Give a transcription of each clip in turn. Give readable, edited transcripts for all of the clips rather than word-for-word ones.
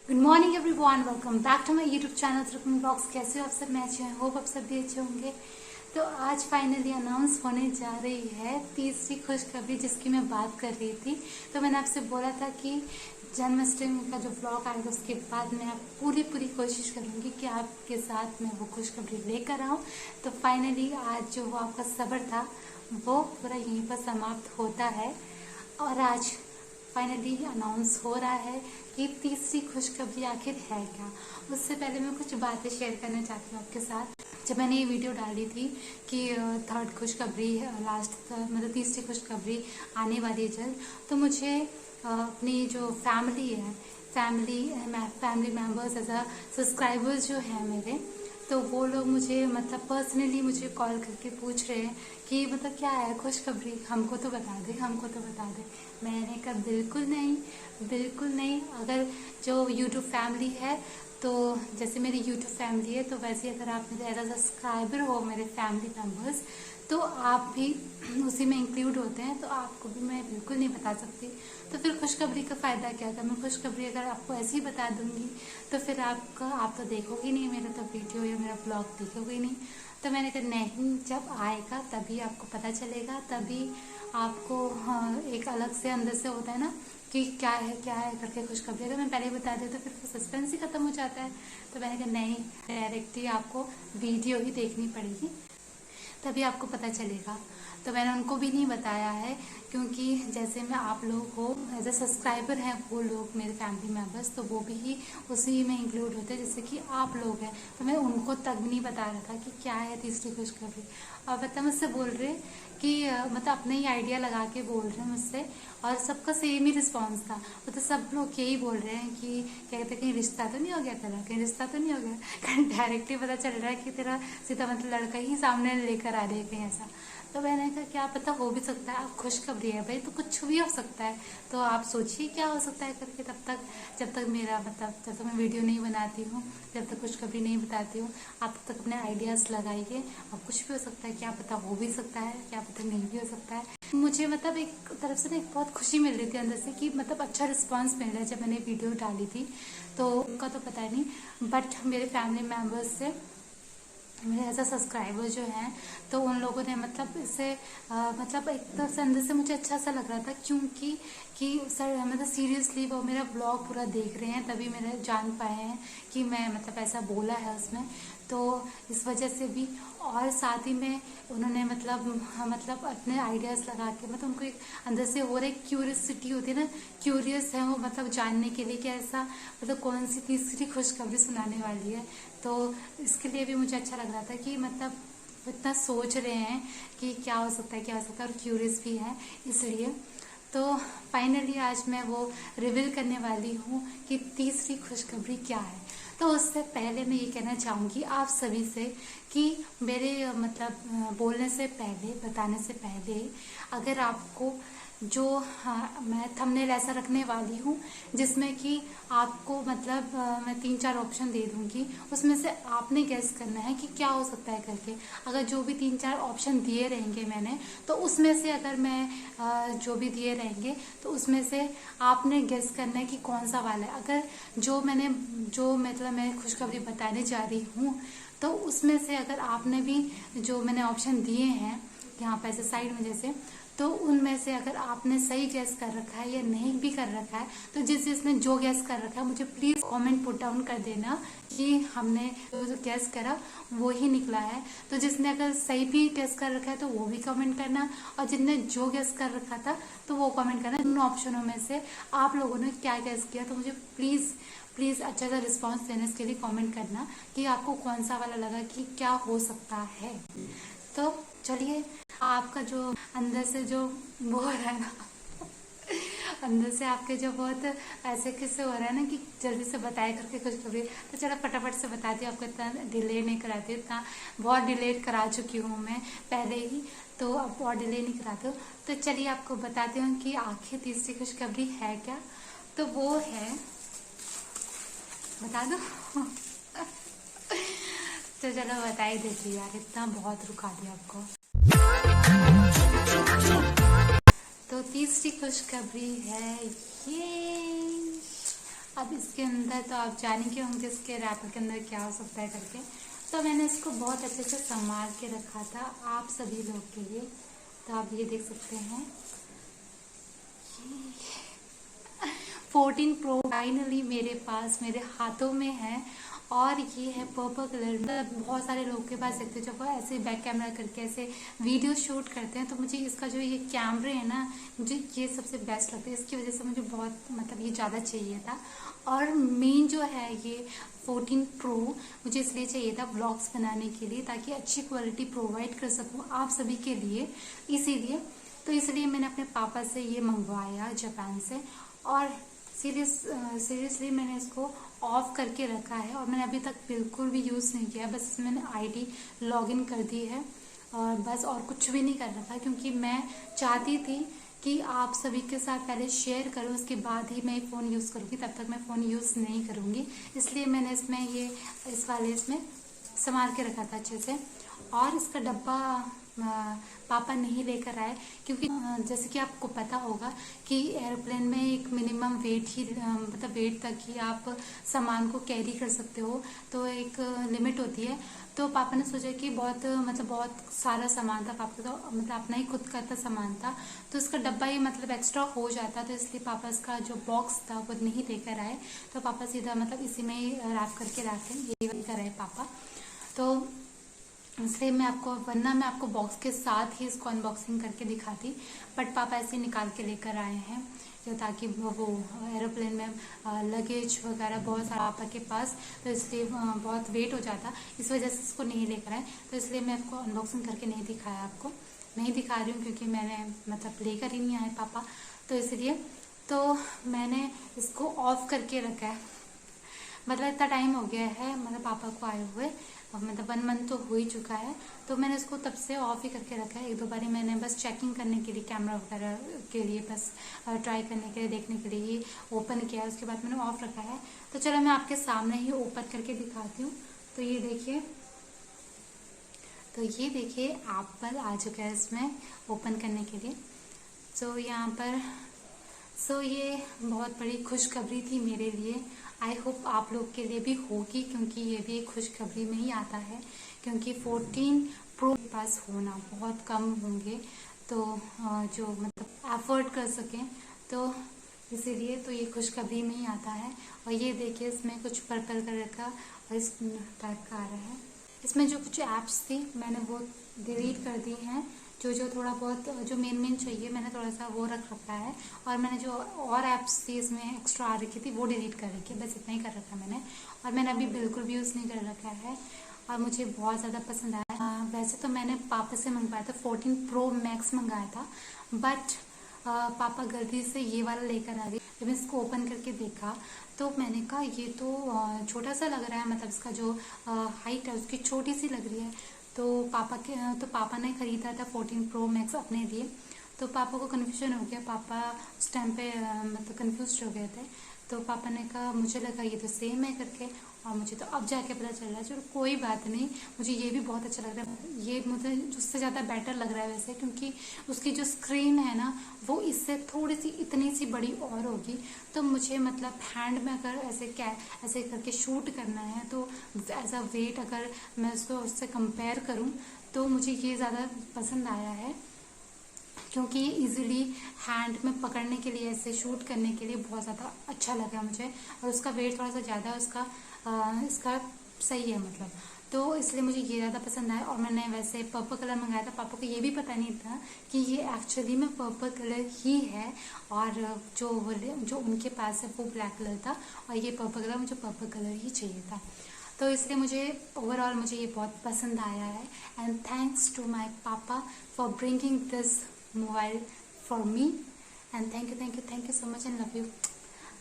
Good morning everyone, welcome back to my YouTube channel Rukmini blogs. कैसे हो आप सब? मैं अच्छे हैं, होप आप सब भी अच्छे होंगे। तो आज फाइनली अनाउंस होने जा रही है तीसरी खुशखबरी जिसकी मैं बात कर रही थी। तो मैंने आपसे बोला था कि जन्माष्टमी का जो ब्लॉग आएगा उसके बाद मैं आप पूरी कोशिश करूंगी कि आपके साथ मैं वो खुशखबरी लेकर आऊँ। तो फाइनली आज जो वो आपका सब्र था वो पूरा यहीं पर समाप्त होता है और आज फाइनली अनाउंस हो रहा है कि तीसरी खुशखबरी आखिर है क्या। उससे पहले मैं कुछ बातें शेयर करना चाहती हूँ आपके साथ। जब मैंने ये वीडियो डाली थी कि थर्ड खुशखबरी लास्ट मतलब तीसरी खुशखबरी आने वाली है जल्द, तो मुझे अपनी जो फैमिली है family members as a subscribers जो हैं मेरे, तो वो लोग मुझे मतलब पर्सनली मुझे कॉल करके पूछ रहे हैं कि मतलब क्या है खुशखबरी, हमको तो बता दे। मैंने कहा बिल्कुल नहीं। अगर जो यूट्यूब फैमिली है, तो जैसे मेरी यूट्यूब फैमिली है, तो वैसे अगर आप मेरे एज अ सब्सक्राइबर हो मेरे फैमिली मेम्बर्स, तो आप भी उसी में इंक्लूड होते हैं, तो आपको भी मैं बिल्कुल नहीं बता सकती। तो फिर खुशखबरी का फ़ायदा क्या था? मैं खुशखबरी अगर आपको ऐसे ही बता दूंगी तो फिर आप तो देखोगे नहीं मेरा तो वीडियो या मेरा ब्लॉग देखोगे नहीं। तो मैंने कहा नहीं, जब आएगा तभी आपको पता चलेगा, तभी आपको एक अलग से अंदर से होता है ना कि क्या है करके खुशखबरी। अगर मैं पहले बता दें तो फिर सस्पेंस ही खत्म हो जाता है। तो मैंने कहा नहीं, डायरेक्टली आपको वीडियो ही देखनी पड़ेगी, तभी आपको पता चलेगा। तो मैंने उनको भी नहीं बताया है, क्योंकि जैसे मैं आप लोग हो एज ए सब्सक्राइबर हैं वो लोग मेरे फैमिली मेम्बर्स, तो वो भी ही उसी में इंक्लूड होते हैं जैसे कि आप लोग हैं। तो मैं उनको तक भी नहीं बता रहा था कि क्या है तीसरी खुशखबरी। और मतलब मुझसे बोल रहे कि मतलब अपना ही आइडिया लगा के बोल रहे हैं मुझसे, और सबका सेम ही रिस्पॉन्स था। वो तो सब लोग यही बोल रहे हैं कि क्या कहते हैं, कहीं रिश्ता तो नहीं हो गया तेरा, कहीं रिश्ता तो नहीं हो गया। कहीं डायरेक्टली पता चल रहा है कि तेरा सीधा मतलब लड़का ही सामने लेकर आ रहे हैं कहीं ऐसा। तो मैंने कहा क्या पता, हो भी सकता है, आप खुशखबरी है भाई तो कुछ भी हो सकता है। तो आप सोचिए क्या हो सकता है करके। तब तक जब तक मैं वीडियो नहीं बनाती हूँ, जब तक खुशखबरी नहीं बताती हूँ, आप तब तक अपने आइडियाज़ लगाइए। अब कुछ भी हो सकता है, क्या पता हो भी सकता है, क्या पता नहीं भी हो सकता है। मुझे मतलब एक तरफ से ना एक बहुत खुशी मिल रही थी अंदर से कि मतलब अच्छा रिस्पांस मिल रहा है। जब मैंने वीडियो डाली थी तो उनका तो पता नहीं, बट मेरे फैमिली मेम्बर्स से मेरे ऐसा सब्सक्राइबर जो हैं, तो उन लोगों ने मतलब इसे मतलब एक तरफ से अंदर से मुझे अच्छा सा लग रहा था, क्योंकि कि सर मतलब सीरियसली वो मेरा ब्लॉग पूरा देख रहे हैं, तभी मेरे जान पाए हैं कि मैं मतलब ऐसा बोला है उसमें। तो इस वजह से भी, और साथ ही में उन्होंने मतलब अपने आइडियाज़ लगा के मतलब उनको एक अंदर से हो रहा है, क्यूरियसिटी होती है ना, क्यूरियस है वो मतलब जानने के लिए कि ऐसा मतलब कौन सी तीसरी खुशखबरी सुनाने वाली है। तो इसके लिए भी मुझे अच्छा लग रहा था कि मतलब इतना सोच रहे हैं कि क्या हो सकता है, और क्यूरियस भी है इसलिए। तो फाइनली आज मैं वो रिवील करने वाली हूँ कि तीसरी खुशखबरी क्या है। तो उससे पहले मैं ये कहना चाहूँगी आप सभी से कि मेरे मतलब बोलने से पहले, बताने से पहले, अगर आपको जो मैं थंबनेल ऐसा रखने वाली हूँ जिसमें कि आपको मतलब मैं 3-4 ऑप्शन दे दूँगी, उसमें से आपने गेस करना है कि क्या हो सकता है करके। अगर जो भी 3-4 ऑप्शन दिए रहेंगे मैंने, तो उसमें से अगर मैं जो भी दिए रहेंगे तो उसमें से आपने गेस करना है कि कौन सा वाला है। अगर जो मतलब मैं खुशखबरी बताने जा रही हूँ, तो उसमें से अगर आपने भी जो मैंने ऑप्शन दिए हैं यहाँ पर ऐसे साइड में जैसे, तो उनमें से अगर आपने सही गैस कर रखा है या नहीं भी कर रखा है, तो जिसने जो गैस कर रखा है मुझे प्लीज़ कमेंट पुट डाउन कर देना कि हमने जो गैस करा वो ही निकला है। तो जिसने अगर सही भी गैस कर रखा है तो वो भी कमेंट करना, और जिसने जो गैस कर रखा था तो वो कमेंट करना। इन ऑप्शनों में से आप लोगों ने क्या गैस किया, तो मुझे प्लीज़ अच्छा सा रिस्पॉन्स देने के लिए कमेंट करना कि आपको कौन सा वाला लगा कि क्या हो सकता है। तो चलिए, आपका जो अंदर से जो वो हो रहा है ना, अंदर से आपके जो बहुत ऐसे किस्से हो रहा है ना कि जल्दी से बताए करके खुशखबरी, तो चलो फटाफट से बताती हूँ आपको, इतना डिले नहीं कराती। इतना बहुत डिले करा चुकी हूँ मैं पहले ही, तो अब बहुत डिले नहीं कराती हूँ। तो चलिए आपको बताती हूँ कि आखिर तीसरी खुशखबरी है क्या। तो वो है, बता दो तो चलो बता ही देती यार, इतना बहुत रुका दिया आपको। तो तीसरी खुशखबरी है ये, अब इसके अंदर तो आप जानेंगे होंगे इसके रैपर के अंदर क्या हो सकता है करके। तो मैंने इसको बहुत अच्छे से संभाल के रखा था आप सभी लोग के लिए। तो आप ये देख सकते हैं 14 प्रो फाइनली मेरे पास मेरे हाथों में है। और ये है पर्पल कलर। मतलब बहुत सारे लोगों के पास देखते हैं जब वो ऐसे बैक कैमरा करके ऐसे वीडियो शूट करते हैं, तो मुझे इसका जो ये कैमरे है ना, मुझे ये सबसे बेस्ट लगता है। इसकी वजह से मुझे बहुत मतलब ये ज़्यादा चाहिए था। और मेन जो है ये 14 प्रो मुझे इसलिए चाहिए था व्लॉग्स बनाने के लिए, ताकि अच्छी क्वालिटी प्रोवाइड कर सकूँ आप सभी के लिए। इसीलिए तो इसलिए मैंने अपने पापा से ये मंगवाया जापान से। और सीरियसली मैंने इसको ऑफ करके रखा है और मैंने अभी तक बिल्कुल भी यूज़ नहीं किया। बस इसमें मैंने आईडी लॉगिन कर दी है और बस और कुछ भी नहीं कर रखा, क्योंकि मैं चाहती थी कि आप सभी के साथ पहले शेयर करूं, उसके बाद ही मैं फ़ोन यूज़ करूंगी। तब तक मैं फ़ोन यूज़ नहीं करूंगी, इसलिए मैंने इसमें ये इस वाले इसमें संभाल के रखा था अच्छे से। और इसका डब्बा पापा नहीं लेकर आए, क्योंकि जैसे कि आपको पता होगा कि एयरप्लेन में एक मिनिमम वेट ही मतलब वेट तक ही आप सामान को कैरी कर सकते हो, तो एक लिमिट होती है। तो पापा ने सोचा कि बहुत सारा सामान था पापा का, तो मतलब अपना ही खुद का था सामान था, तो इसका डब्बा ही मतलब एक्स्ट्रा हो जाता, तो इसलिए पापा इसका जो बॉक्स था वो नहीं लेकर आए। तो पापा सीधा मतलब इसी में ही रैप करके रखे, ये लेकर आए पापा। तो इसलिए वरना मैं आपको बॉक्स के साथ ही इसको अनबॉक्सिंग करके दिखाती, बट पापा ऐसे निकाल के लेकर आए हैं, जो ताकि वो एरोप्लेन में लगेज वगैरह बहुत सारा पापा के पास, तो इसलिए बहुत वेट हो जाता, इस वजह से इसको नहीं लेकर आए। तो इसलिए मैं आपको अनबॉक्सिंग करके नहीं दिखाया, आपको नहीं दिखा रही हूँ, क्योंकि मैंने मतलब लेकर ही नहीं आए पापा, तो इसलिए तो मैंने इसको ऑफ करके रखा है। मतलब इतना टाइम हो गया है मतलब पापा को आए हुए, मतलब 1 मंथ तो हो ही चुका है, तो मैंने इसको तब से ऑफ ही करके रखा है। 1-2 बारी मैंने बस चेकिंग करने के लिए, कैमरा वगैरह के लिए, बस ट्राई करने के लिए, देखने के लिए ही ओपन किया है, उसके बाद मैंने ऑफ रखा है। तो चलो मैं आपके सामने ही ओपन करके दिखाती हूँ। तो ये देखिए, एप्पल आ चुका है इसमें ओपन करने के लिए। तो यहाँ पर ये बहुत बड़ी खुशखबरी थी मेरे लिए। आई होप आप लोग के लिए भी होगी, क्योंकि ये भी एक खुशखबरी में ही आता है, क्योंकि 14 प्रो के पास होना बहुत कम होंगे तो जो मतलब अफोर्ड कर सकें, तो इसीलिए तो ये खुशखबरी में ही आता है। और ये देखिए इसमें कुछ पर्पल कलर का और इस टाइप का आ रहा है। इसमें जो कुछ ऐप्स थी मैंने वो डिलीट कर दी हैं, जो थोड़ा बहुत जो मेन चाहिए मैंने थोड़ा सा वो रख रखा है, और मैंने जो और ऐप्स थी इसमें एक्स्ट्रा आ रखी थी वो डिलीट कर रखी है, बस इतना ही कर रखा है मैंने। और मैंने अभी बिल्कुल भी यूज़ नहीं कर रखा है और मुझे बहुत ज़्यादा पसंद आया। वैसे तो मैंने पापा से मंगवाया था, 14 प्रो मैक्स मंगाया था, बट पापा गलती से ये वाला लेकर आ गए। जब मैं इसको ओपन करके देखा तो मैंने कहा ये तो छोटा सा लग रहा है, मतलब इसका जो हाइट है उसकी छोटी सी लग रही है। तो पापा ने खरीदा था 14 प्रो मैक्स अपने लिए, तो पापा को कन्फ्यूजन हो गया, पापा उस टाइम पे मतलब कन्फ्यूज हो गए थे। तो पापा ने कहा, मुझे लगा ये तो सेम है करके, और मुझे तो अब जाके पता चल रहा है। चलो कोई बात नहीं, मुझे ये भी बहुत अच्छा लग रहा है, ये मुझे उससे ज़्यादा बेटर लग रहा है वैसे, क्योंकि उसकी जो स्क्रीन है ना वो इससे थोड़ी सी इतनी सी बड़ी और होगी। तो मुझे मतलब हैंड में अगर ऐसे करके शूट करना है, तो एज अ वेट अगर मैं उसको उससे कंपेयर करूँ तो मुझे ये ज़्यादा पसंद आया है, क्योंकि ये इजीली हैंड में पकड़ने के लिए, ऐसे शूट करने के लिए बहुत ज़्यादा अच्छा लगा मुझे। और उसका वेट थोड़ा सा ज़्यादा है उसका, इसका सही है मतलब, तो इसलिए मुझे ये ज़्यादा पसंद आया। और मैंने वैसे पर्पल कलर मंगाया था, पापा को ये भी पता नहीं था कि ये एक्चुअली में पर्पल कलर ही है, और जो उनके पास है वो ब्लैक कलर था, और ये पर्पल कलर, मुझे पर्पल कलर ही चाहिए था। तो इसलिए मुझे ओवरऑल मुझे ये बहुत पसंद आया है। एंड थैंक्स टू माई पापा for bringing this mobile for me, and thank you so much and love you.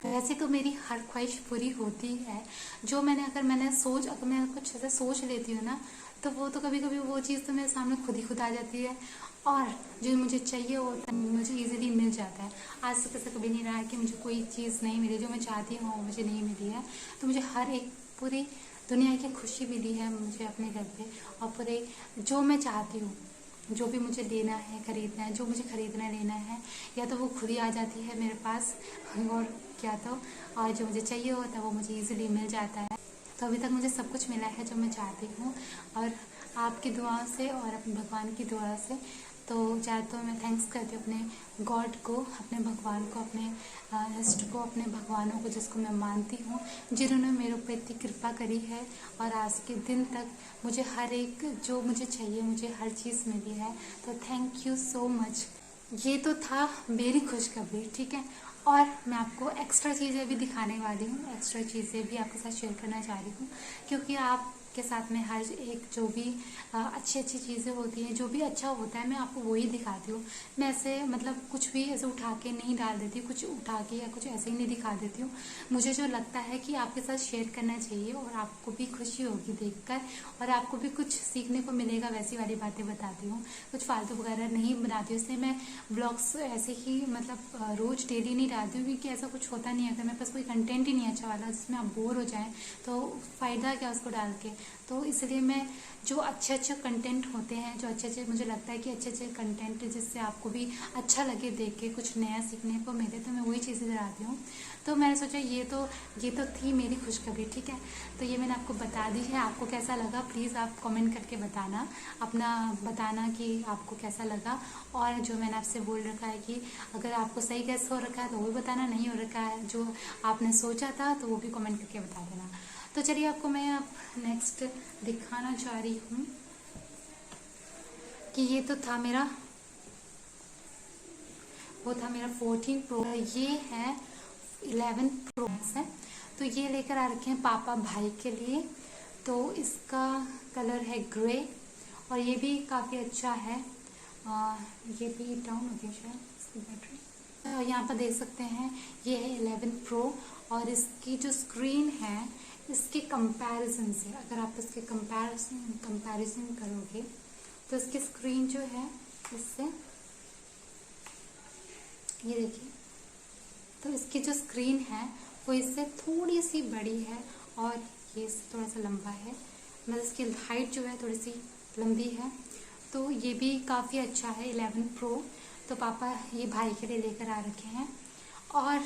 वैसे तो मेरी हर ख्वाहिश पूरी होती है, जो अगर मैं कुछ ऐसा सोच लेती हूँ ना, तो वो तो कभी कभी वो चीज़ तो मेरे सामने खुद आ जाती है, और जो मुझे चाहिए होता है मुझे इजीली मिल जाता है। आज तक ऐसा कभी नहीं रहा है कि मुझे कोई चीज़ नहीं मिली, जो मैं चाहती हूँ मुझे नहीं मिली है। तो मुझे हर एक पूरी दुनिया की खुशी मिली है मुझे अपने घर पे, और पूरे जो मैं चाहती हूँ जो भी मुझे लेना है, खरीदना है, जो मुझे खरीदना लेना है, या तो वो खुद ही आ जाती है मेरे पास, और क्या तो और जो मुझे चाहिए होता है वो मुझे इजीली मिल जाता है। तो अभी तक मुझे सब कुछ मिला है जो मैं चाहती हूँ, और आपकी दुआओं से और अपने भगवान की दुआ से। तो ज़्यादा तो मैं थैंक्स करती हूँ अपने गॉड को, अपने भगवान को, अपने इष्ट को, अपने भगवानों को जिसको मैं मानती हूँ, जिन्होंने मेरे ऊपर इतनी कृपा करी है और आज के दिन तक मुझे हर एक जो मुझे चाहिए, मुझे हर चीज़ मिली है। तो थैंक यू सो मच। ये तो था मेरी खुशखबरी, ठीक है। और मैं आपको एक्स्ट्रा चीज़ें भी दिखाने वाली हूँ, एक्स्ट्रा चीज़ें भी आपके साथ शेयर करना चाह रही हूँ, क्योंकि आपके साथ में हर एक जो भी अच्छी अच्छी चीज़ें होती हैं, जो भी अच्छा होता है, मैं आपको वही दिखाती हूँ। मैं ऐसे मतलब कुछ भी ऐसे उठा के नहीं डाल देती, कुछ उठा के या कुछ ऐसे ही नहीं दिखा देती हूँ। मुझे जो लगता है कि आपके साथ शेयर करना चाहिए और आपको भी खुशी होगी देखकर, और आपको भी कुछ सीखने को मिलेगा, वैसी वाली बातें बताती हूँ। कुछ फालतू वगैरह नहीं बनाती हूँ, इसलिए मैं ब्लॉग्स ऐसे ही मतलब रोज़ डेली नहीं डालती हूँ, क्योंकि ऐसा कुछ होता नहीं है। अगर मेरे पास कोई कंटेंट ही नहीं अच्छा वाला जिसमें आप बोर हो जाएं तो फ़ायदा क्या उसको डाल के। तो इसलिए मैं जो अच्छे अच्छे कंटेंट होते हैं, जो अच्छे अच्छे मुझे लगता है कि अच्छे अच्छे कंटेंट जिससे आपको भी अच्छा लगे देख के, कुछ नया सीखने को मिले, तो मैं वही चीज़ें डालती हूँ। तो मैंने सोचा ये तो थी मेरी खुशखबरी, ठीक है। तो ये मैंने आपको बता दी है। आपको कैसा लगा प्लीज़ आप कमेंट करके बताना, अपना बताना कि आपको कैसा लगा। और जो मैंने आपसे बोल रखा है कि अगर आपको सही गैस हो रखा है तो वो भी बताना, नहीं हो रखा है जो आपने सोचा था तो वो भी कमेंट करके बता देना। तो चलिए आपको मैं अब नेक्स्ट दिखाना चाह रही हूँ कि ये तो था मेरा, वो था मेरा 14 प्रो, ये है 11 प्रो मैक्स है। तो ये लेकर आ रखे हैं पापा भाई के लिए। तो इसका कलर है ग्रे, और ये भी काफ़ी अच्छा है। ये भी डाउन हो गया शायद इसकी बैटरी। यहाँ पर देख सकते हैं ये है 11 प्रो, और इसकी जो स्क्रीन है इसके कंपैरिजन से, अगर आप इसके कंपैरिजन करोगे तो इसकी स्क्रीन जो है इससे, ये देखिए, तो इसकी जो स्क्रीन है वो इससे थोड़ी सी बड़ी है, और ये इससे थोड़ा सा लंबा है, मतलब इसकी हाइट जो है थोड़ी सी लंबी है। तो ये भी काफ़ी अच्छा है 11 प्रो। तो पापा ये भाई के लिए लेकर आ रखे हैं, और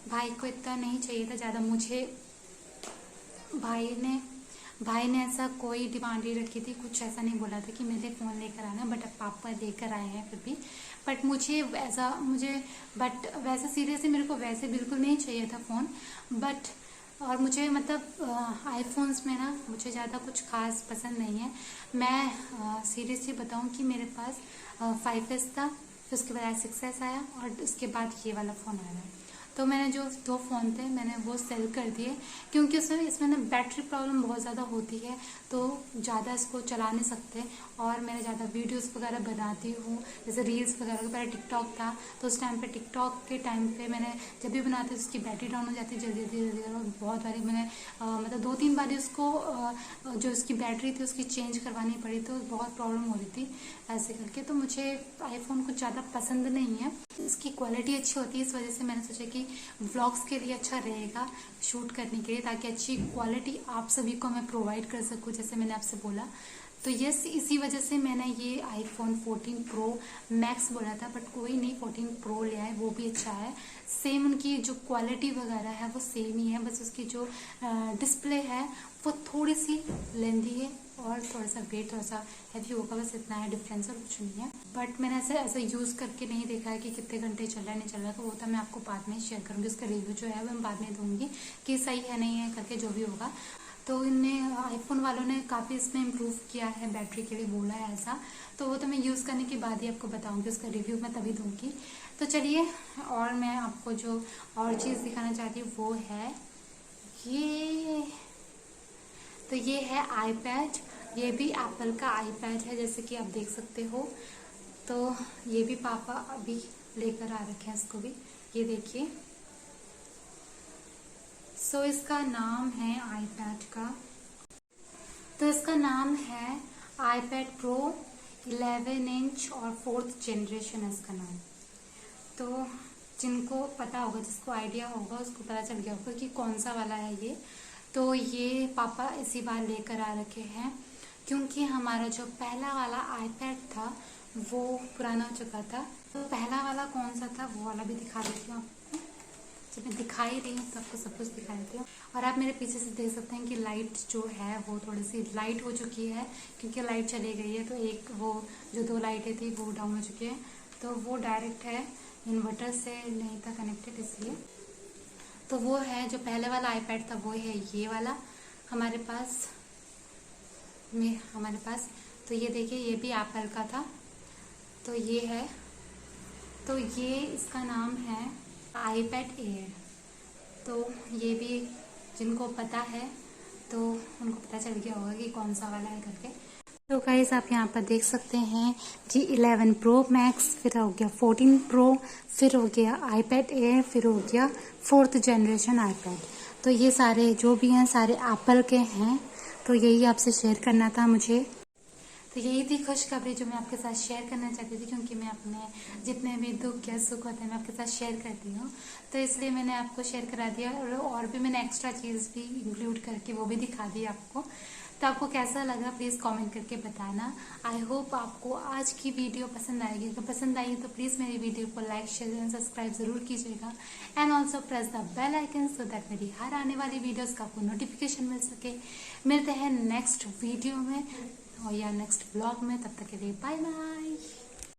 भाई को इतना नहीं चाहिए था ज़्यादा। मुझे भाई ने ऐसा कोई डिमांड नहीं रखी थी, कुछ ऐसा नहीं बोला था कि मेरे फ़ोन लेकर आना, बट अब पापा लेकर आए हैं फिर भी। बट वैसे सीरियसली मेरे को वैसे बिल्कुल नहीं चाहिए था फ़ोन, बट और मुझे मतलब आईफोन्स में ना मुझे ज़्यादा कुछ खास पसंद नहीं है। मैं सीरियसली बताऊं कि मेरे पास 5S था, फिर उसके बाद 6S आया, और उसके बाद ये वाला फ़ोन आया है। तो मैंने जो 2 फ़ोन थे मैंने वो सेल कर दिए, क्योंकि इसमें ना बैटरी प्रॉब्लम बहुत ज़्यादा होती है, तो ज़्यादा इसको चला नहीं सकते। और मैंने ज़्यादा वीडियोस वगैरह बनाती हूँ, जैसे रील्स वगैरह, पहले टिकटॉक था तो उस टाइम पे टिकटॉक के टाइम पे मैंने जब भी बनाती हूँ उसकी बैटरी डाउन हो जाती है जल्दी जल्दी जल्दी, और बहुत बारी मैंने मतलब 2-3 बार उसको जो उसकी बैटरी थी उसकी चेंज करवानी पड़ी, तो बहुत प्रॉब्लम हो रही थी ऐसे करके। तो मुझे आईफोन कुछ ज़्यादा पसंद नहीं है, इसकी क्वालिटी अच्छी होती है, इस वजह से मैंने सोचा कि व्लॉग्स के लिए अच्छा रहेगा शूट करने के लिए, ताकि अच्छी क्वालिटी आप सभी को मैं प्रोवाइड कर सकूं, जैसे मैंने आपसे बोला। तो यस, इसी वजह से मैंने ये आईफोन 14 प्रो मैक्स बोला था, बट कोई नहीं, 14 प्रो ले आए, वो भी अच्छा है। सेम उनकी जो क्वालिटी वगैरह है वो सेम ही है, बस उसकी जो डिस्प्ले है वो थोड़ी सी लेंदी है, और थोड़ा सा वेट थोड़ा सा हैवी होगा, बस इतना है डिफरेंस, और कुछ नहीं है। बट मैंने ऐसे यूज़ करके नहीं देखा है कि कितने घंटे चल रहा है नहीं चल रहा, तो वो तो मैं आपको बाद में शेयर करूँगी, उसका रिव्यू जो है वो मैं बाद में दूँगी कि सही है नहीं है करके, जो भी होगा। तो इनने आईफोन वालों ने काफ़ी इसमें इम्प्रूव किया है, बैटरी के लिए बोला है ऐसा, तो वो तो मैं यूज़ करने के बाद ही आपको बताऊंगी, उसका रिव्यू मैं तभी दूंगी। तो चलिए, और मैं आपको जो और चीज़ दिखाना चाहती हूँ वो है ये। तो ये है आईपैड, ये भी एप्पल का आईपैड है, जैसे कि आप देख सकते हो। तो ये भी पापा अभी लेकर आ रखे हैं इसको भी, ये देखिए। सो इसका नाम है आईपैड का, तो इसका नाम है आईपैड प्रो 11 इंच और 4th जनरेशन है इसका नाम। तो जिनको पता होगा, जिसको आइडिया होगा उसको पता चल गया होगा कि कौन सा वाला है ये। तो ये पापा इसी बार लेकर आ रखे हैं। क्योंकि हमारा जो पहला वाला आईपैड था वो पुराना हो चुका था। तो पहला वाला कौन सा था वो वाला भी दिखा देती हूँ आपको। जब मैं दिखा ही रही हूँ तो आपको सब कुछ दिखा देती हूँ। और आप मेरे पीछे से देख सकते हैं कि लाइट जो है वो थोड़ी सी लाइट हो चुकी है, क्योंकि लाइट चली गई है। तो एक वो जो 2 लाइटें थी वो डाउन हो चुकी है, तो वो डायरेक्ट है इन्वर्टर से नहीं था कनेक्टेड, इसलिए। तो वो है जो पहले वाला आईपैड था वो है ये वाला हमारे पास। तो ये देखिए, ये भी एप्पल का था। तो ये है, तो ये इसका नाम है आईपैड एयर। तो ये भी जिनको पता है तो उनको पता चल गया होगा कि कौन सा वाला है करके। तो गाइस आप यहाँ पर देख सकते हैं जी, 11 प्रो मैक्स, फिर हो गया 14 प्रो, फिर हो गया आईपैड एयर, फिर हो गया 4th जनरेशन आईपैड। तो ये सारे जो भी हैं सारे एप्पल के हैं। तो यही आपसे शेयर करना था मुझे। तो यही थी खुशखबरी जो मैं आपके साथ शेयर करना चाहती थी, क्योंकि मैं अपने जितने भी दुख या सुख होते हैं मैं आपके साथ शेयर करती हूँ, तो इसलिए मैंने आपको शेयर करा दिया। और भी मैंने एक्स्ट्रा चीज़ भी इंक्लूड करके वो भी दिखा दी आपको। तो आपको कैसा लगा प्लीज़ कमेंट करके बताना। आई होप आपको आज की वीडियो पसंद आएगी। अगर पसंद आई तो प्लीज़ मेरी वीडियो को लाइक, शेयर एंड सब्सक्राइब ज़रूर कीजिएगा। And also press the bell icon so that मेरी हर आने वाली वीडियोज़ का आपको नोटिफिकेशन मिल सके। मिलते हैं नेक्स्ट वीडियो में और या नेक्स्ट ब्लॉग में, तब तक के लिए बाय बाय।